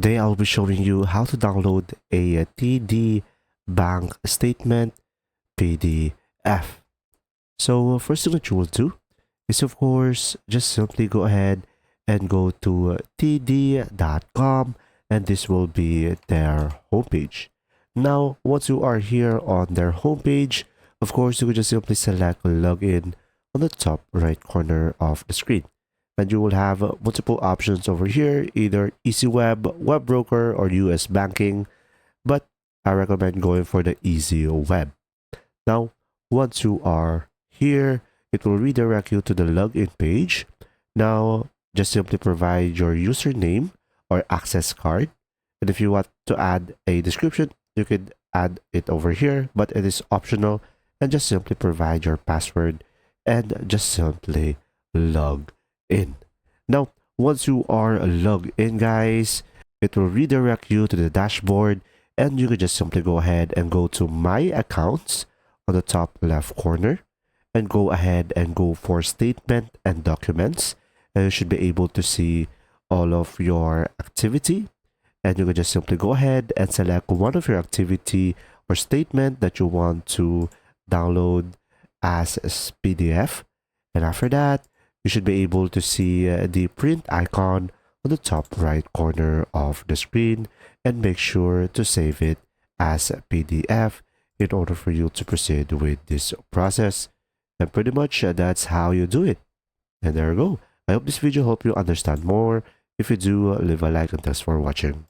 Today I'll be showing you how to download a TD bank statement PDF. So first thing that you will do is of course just simply go ahead and go to td.com, and this will be their homepage. Now once you are here on their homepage, of course you can just simply select login on the top right corner of the screen. And you will have multiple options over here, either Easy Web, Web Broker, or US Banking, but I recommend going for the Easy Web. Now, once you are here, it will redirect you to the login page. Now, just simply provide your username or access card. And if you want to add a description, you could add it over here, but it is optional. And just simply provide your password and just simply log in. Now, once you are logged in, guys, it will redirect you to the dashboard, and you can just simply go ahead and go to My Accounts on the top left corner and go ahead and go for Statement and Documents. And you should be able to see all of your activity, and you can just simply go ahead and select one of your activity or statement that you want to download as a PDF. And after that, you should be able to see the print icon on the top right corner of the screen, and make sure to save it as a PDF in order for you to proceed with this process. And pretty much that's how you do it. And there you go. I hope this video helped you understand more. If you do, leave a like, and thanks for watching.